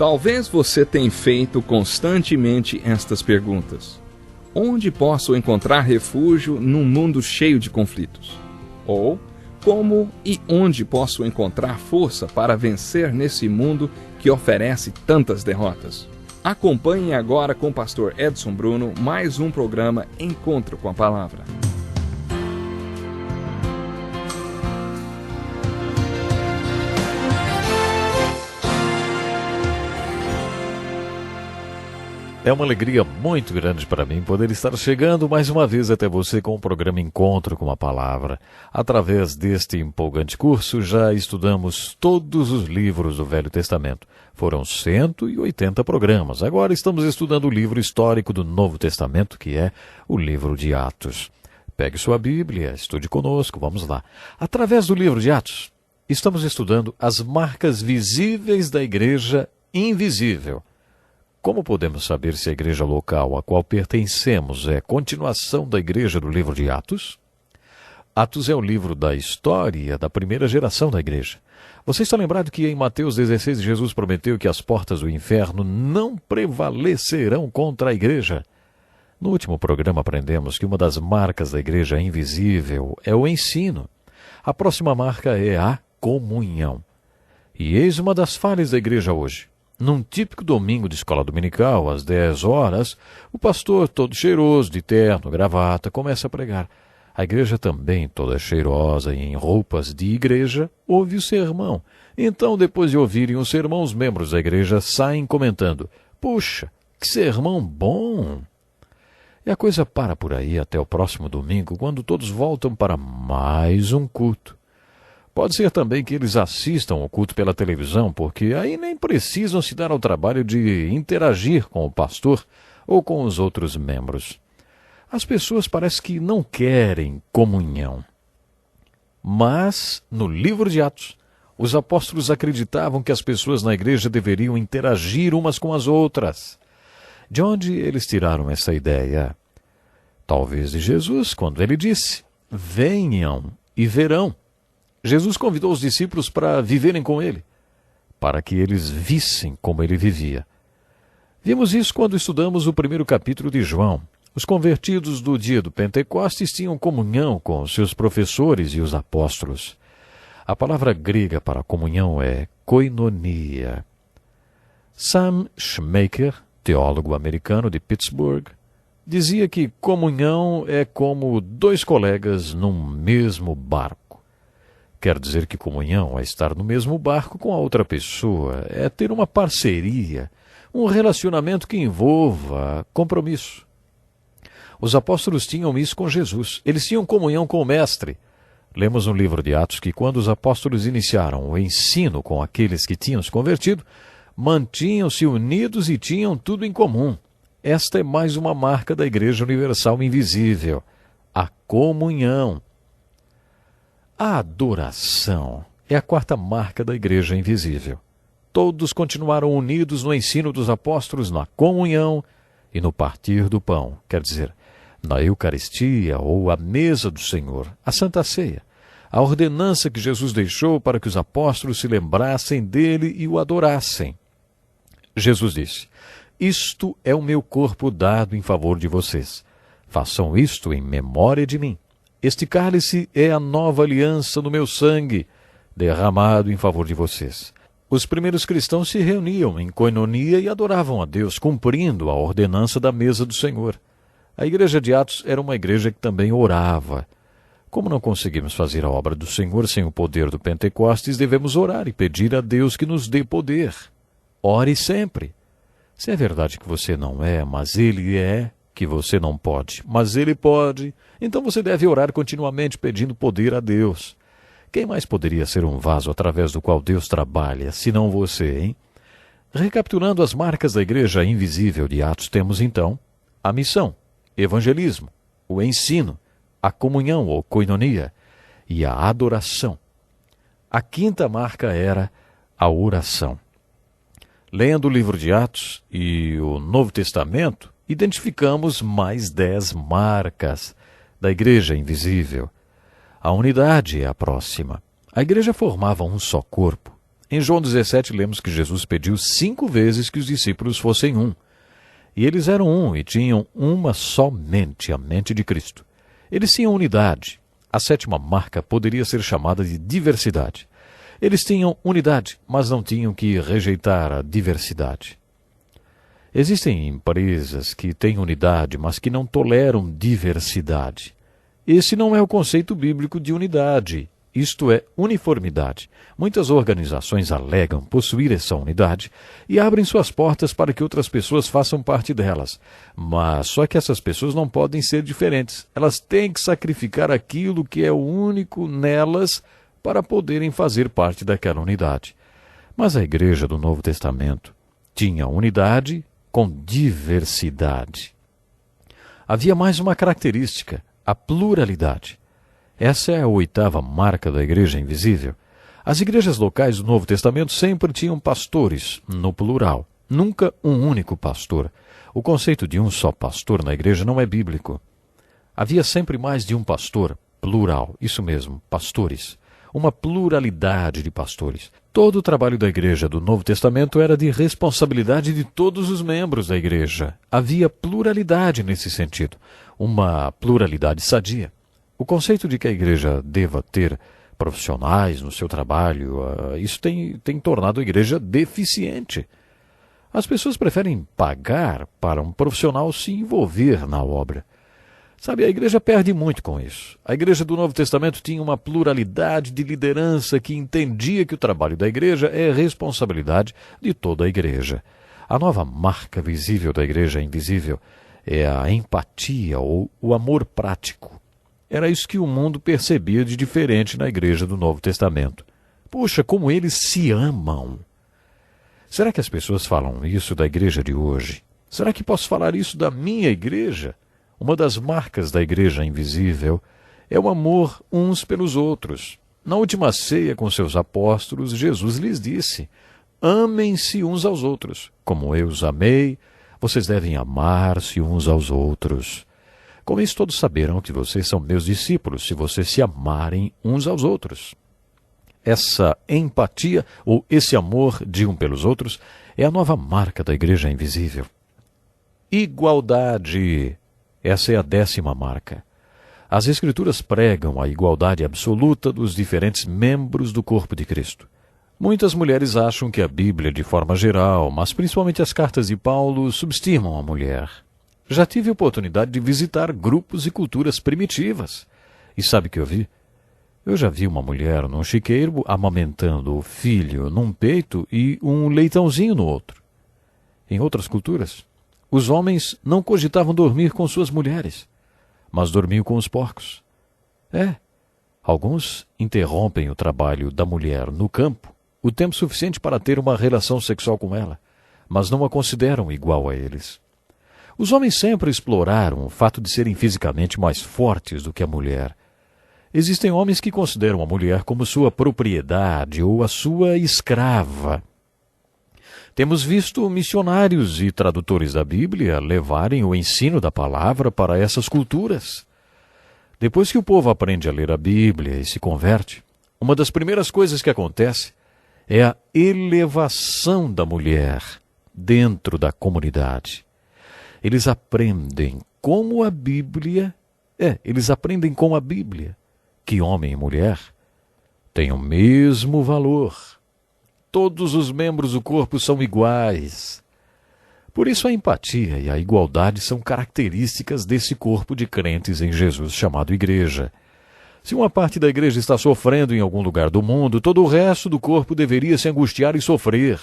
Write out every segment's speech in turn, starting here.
Talvez você tenha feito constantemente estas perguntas. Onde posso encontrar refúgio num mundo cheio de conflitos? Ou, como e onde posso encontrar força para vencer nesse mundo que oferece tantas derrotas? Acompanhe agora com o pastor Edson Bruno mais um programa Encontro com a Palavra. É uma alegria muito grande para mim poder estar chegando mais uma vez até você com o programa Encontro com a Palavra. Através deste empolgante curso, já estudamos todos os livros do Velho Testamento. Foram 180 programas. Agora estamos estudando o livro histórico do Novo Testamento, que é o livro de Atos. Pegue sua Bíblia, estude conosco, vamos lá. Através do livro de Atos, estamos estudando as marcas visíveis da igreja invisível. Como podemos saber se a igreja local a qual pertencemos é continuação da igreja do livro de Atos? Atos é o livro da história da primeira geração da igreja. Você está lembrado que em Mateus 16 Jesus prometeu que as portas do inferno não prevalecerão contra a igreja? No último programa aprendemos que uma das marcas da igreja invisível é o ensino. A próxima marca é a comunhão. E eis uma das falhas da igreja hoje. Num típico domingo de escola dominical, às 10 horas, o pastor, todo cheiroso, de terno, gravata, começa a pregar. A igreja também, toda cheirosa e em roupas de igreja, ouve o sermão. Então, depois de ouvirem o sermão, os membros da igreja saem comentando: "Puxa, que sermão bom!" E a coisa para por aí até o próximo domingo, quando todos voltam para mais um culto. Pode ser também que eles assistam o culto pela televisão, porque aí nem precisam se dar ao trabalho de interagir com o pastor ou com os outros membros. As pessoas parece que não querem comunhão. Mas, no livro de Atos, os apóstolos acreditavam que as pessoas na igreja deveriam interagir umas com as outras. De onde eles tiraram essa ideia? Talvez de Jesus, quando ele disse: "Venham e verão." Jesus convidou os discípulos para viverem com ele, para que eles vissem como ele vivia. Vimos isso quando estudamos o primeiro capítulo de João. Os convertidos do dia do Pentecostes tinham comunhão com os seus professores e os apóstolos. A palavra grega para comunhão é koinonia. Sam Schmaker, teólogo americano de Pittsburgh, dizia que comunhão é como dois colegas num mesmo barco. Quer dizer que comunhão é estar no mesmo barco com a outra pessoa, é ter uma parceria, um relacionamento que envolva compromisso. Os apóstolos tinham isso com Jesus, eles tinham comunhão com o Mestre. Lemos no livro de Atos que quando os apóstolos iniciaram o ensino com aqueles que tinham se convertido, mantinham-se unidos e tinham tudo em comum. Esta é mais uma marca da Igreja Universal Invisível, a comunhão. A adoração é a quarta marca da Igreja Invisível. Todos continuaram unidos no ensino dos apóstolos, na comunhão e no partir do pão, quer dizer, na Eucaristia ou a mesa do Senhor, a Santa Ceia, a ordenança que Jesus deixou para que os apóstolos se lembrassem dele e o adorassem. Jesus disse: "Isto é o meu corpo dado em favor de vocês. Façam isto em memória de mim. Este cálice é a nova aliança no meu sangue, derramado em favor de vocês." Os primeiros cristãos se reuniam em koinonia e adoravam a Deus, cumprindo a ordenança da mesa do Senhor. A igreja de Atos era uma igreja que também orava. Como não conseguimos fazer a obra do Senhor sem o poder do Pentecostes, devemos orar e pedir a Deus que nos dê poder. Ore sempre. Se é verdade que você não é, mas Ele é, que você não pode, mas Ele pode, então você deve orar continuamente pedindo poder a Deus. Quem mais poderia ser um vaso através do qual Deus trabalha, senão você, hein? Recapitulando as marcas da igreja invisível de Atos, temos então a missão, evangelismo, o ensino, a comunhão ou koinonia e a adoração. A quinta marca era a oração. Lendo o livro de Atos e o Novo Testamento, identificamos mais 10 marcas da igreja invisível. A unidade é a próxima. A igreja formava um só corpo. Em João 17, lemos que Jesus pediu 5 vezes que os discípulos fossem um. E eles eram um e tinham uma só mente, a mente de Cristo. Eles tinham unidade. A 7ª marca poderia ser chamada de diversidade. Eles tinham unidade, mas não tinham que rejeitar a diversidade. Existem empresas que têm unidade, mas que não toleram diversidade. Esse não é o conceito bíblico de unidade. Isto é uniformidade. Muitas organizações alegam possuir essa unidade e abrem suas portas para que outras pessoas façam parte delas. Mas só que essas pessoas não podem ser diferentes. Elas têm que sacrificar aquilo que é o único nelas para poderem fazer parte daquela unidade. Mas a igreja do Novo Testamento tinha unidade com diversidade. Havia mais uma característica, a pluralidade. Essa é a 8ª marca da Igreja Invisível. As igrejas locais do Novo Testamento sempre tinham pastores, no plural, nunca um único pastor. O conceito de um só pastor na igreja não é bíblico. Havia sempre mais de um pastor, plural, isso mesmo, pastores. Uma pluralidade de pastores. Todo o trabalho da igreja do Novo Testamento era de responsabilidade de todos os membros da igreja. Havia pluralidade nesse sentido, uma pluralidade sadia. O conceito de que a igreja deva ter profissionais no seu trabalho, isso tem tornado a igreja deficiente. As pessoas preferem pagar para um profissional se envolver na obra. Sabe, a igreja perde muito com isso. A igreja do Novo Testamento tinha uma pluralidade de liderança que entendia que o trabalho da igreja é responsabilidade de toda a igreja. A nova marca visível da igreja invisível é a empatia ou o amor prático. Era isso que o mundo percebia de diferente na igreja do Novo Testamento. Puxa, como eles se amam! Será que as pessoas falam isso da igreja de hoje? Será que posso falar isso da minha igreja? Uma das marcas da igreja invisível é o amor uns pelos outros. Na última ceia com seus apóstolos, Jesus lhes disse: amem-se uns aos outros. Como eu os amei, vocês devem amar-se uns aos outros. Com isso todos saberão que vocês são meus discípulos, se vocês se amarem uns aos outros. Essa empatia, ou esse amor de um pelos outros, é a nova marca da igreja invisível. Igualdade. Essa é a 10ª marca. As Escrituras pregam a igualdade absoluta dos diferentes membros do corpo de Cristo. Muitas mulheres acham que a Bíblia, de forma geral, mas principalmente as cartas de Paulo, subestimam a mulher. Já tive a oportunidade de visitar grupos e culturas primitivas. E sabe o que eu vi? Eu já vi uma mulher num chiqueiro amamentando o filho num peito e um leitãozinho no outro. Em outras culturas, os homens não cogitavam dormir com suas mulheres, mas dormiam com os porcos. Alguns interrompem o trabalho da mulher no campo o tempo suficiente para ter uma relação sexual com ela, mas não a consideram igual a eles. Os homens sempre exploraram o fato de serem fisicamente mais fortes do que a mulher. Existem homens que consideram a mulher como sua propriedade ou a sua escrava. Temos visto missionários e tradutores da Bíblia levarem o ensino da palavra para essas culturas. Depois que o povo aprende a ler a Bíblia e se converte, uma das primeiras coisas que acontece é a elevação da mulher dentro da comunidade. Eles aprendem com a Bíblia que homem e mulher têm o mesmo valor. Todos os membros do corpo são iguais. Por isso a empatia e a igualdade são características desse corpo de crentes em Jesus chamado igreja. Se uma parte da igreja está sofrendo em algum lugar do mundo, todo o resto do corpo deveria se angustiar e sofrer.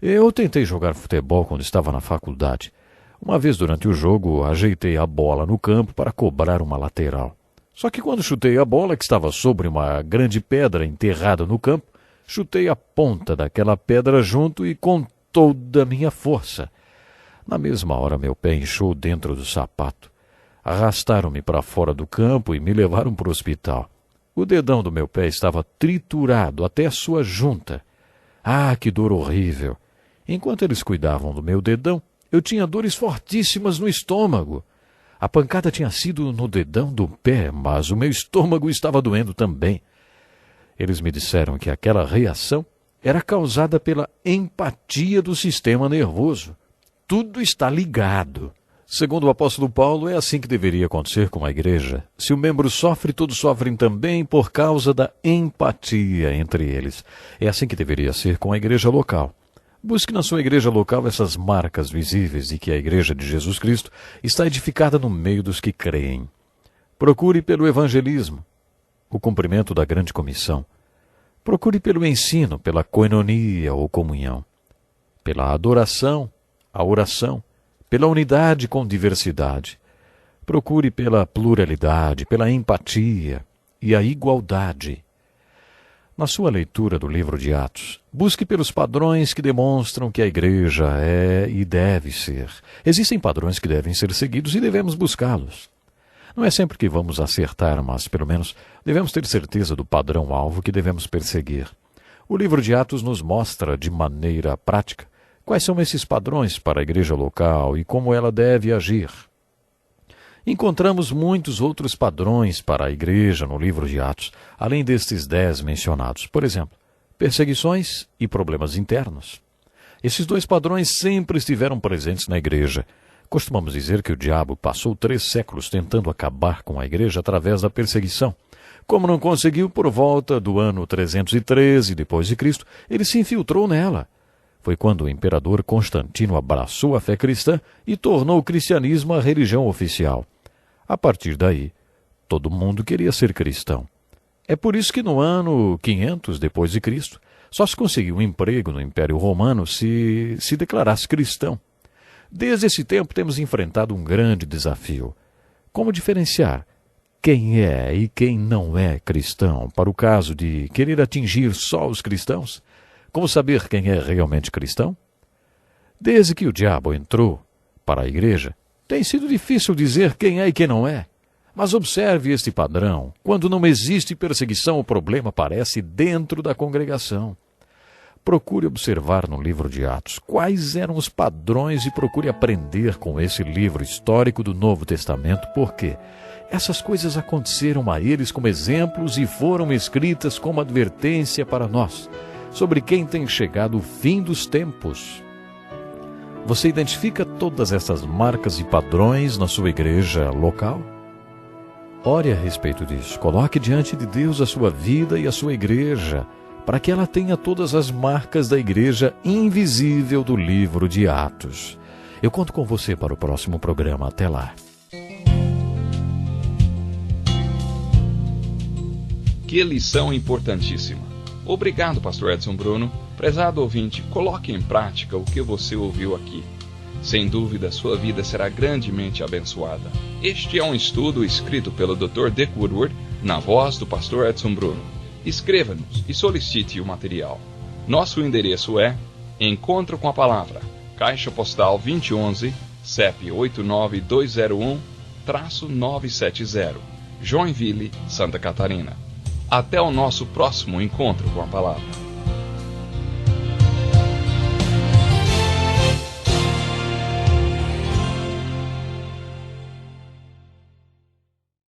Eu tentei jogar futebol quando estava na faculdade. Uma vez durante o jogo, ajeitei a bola no campo para cobrar uma lateral. Só que quando chutei a bola, que estava sobre uma grande pedra enterrada no campo, chutei a ponta daquela pedra junto e com toda a minha força. Na mesma hora, meu pé inchou dentro do sapato. Arrastaram-me para fora do campo e me levaram para o hospital. O dedão do meu pé estava triturado até a sua junta. Ah, que dor horrível! Enquanto eles cuidavam do meu dedão, eu tinha dores fortíssimas no estômago. A pancada tinha sido no dedão do pé, mas o meu estômago estava doendo também. Eles me disseram que aquela reação era causada pela empatia do sistema nervoso. Tudo está ligado. Segundo o apóstolo Paulo, é assim que deveria acontecer com a igreja. Se o membro sofre, todos sofrem também por causa da empatia entre eles. É assim que deveria ser com a igreja local. Busque na sua igreja local essas marcas visíveis de que a igreja de Jesus Cristo está edificada no meio dos que creem. Procure pelo evangelismo, o cumprimento da grande comissão. Procure pelo ensino, pela koinonia ou comunhão, pela adoração, a oração, pela unidade com diversidade. Procure pela pluralidade, pela empatia e a igualdade. Na sua leitura do livro de Atos, busque pelos padrões que demonstram que a igreja é e deve ser. Existem padrões que devem ser seguidos e devemos buscá-los. Não é sempre que vamos acertar, mas, pelo menos, devemos ter certeza do padrão-alvo que devemos perseguir. O livro de Atos nos mostra, de maneira prática, quais são esses padrões para a igreja local e como ela deve agir. Encontramos muitos outros padrões para a igreja no livro de Atos, além destes 10 mencionados. Por exemplo, perseguições e problemas internos. Esses 2 padrões sempre estiveram presentes na igreja. Costumamos dizer que o diabo passou 3 séculos tentando acabar com a igreja através da perseguição. Como não conseguiu, por volta do ano 313 d.C., ele se infiltrou nela. Foi quando o imperador Constantino abraçou a fé cristã e tornou o cristianismo a religião oficial. A partir daí, todo mundo queria ser cristão. É por isso que no ano 500 d.C., só se conseguiu um emprego no Império Romano se declarasse cristão. Desde esse tempo temos enfrentado um grande desafio. Como diferenciar quem é e quem não é cristão, para o caso de querer atingir só os cristãos? Como saber quem é realmente cristão? Desde que o diabo entrou para a igreja, tem sido difícil dizer quem é e quem não é. Mas observe este padrão. Quando não existe perseguição, o problema aparece dentro da congregação. Procure observar no livro de Atos quais eram os padrões e procure aprender com esse livro histórico do Novo Testamento, porque essas coisas aconteceram a eles como exemplos e foram escritas como advertência para nós, sobre quem tem chegado o fim dos tempos. Você identifica todas essas marcas e padrões na sua igreja local? Ore a respeito disso. Coloque diante de Deus a sua vida e a sua igreja, para que ela tenha todas as marcas da igreja invisível do livro de Atos. Eu conto com você para o próximo programa. Até lá. Que lição importantíssima. Obrigado, pastor Edson Bruno. Prezado ouvinte, coloque em prática o que você ouviu aqui. Sem dúvida, sua vida será grandemente abençoada. Este é um estudo escrito pelo Dr. Dick Woodward, na voz do pastor Edson Bruno. Escreva-nos e solicite o material. Nosso endereço é Encontro com a Palavra, Caixa Postal 2011, CEP 89201-970, Joinville, Santa Catarina. Até o nosso próximo Encontro com a Palavra.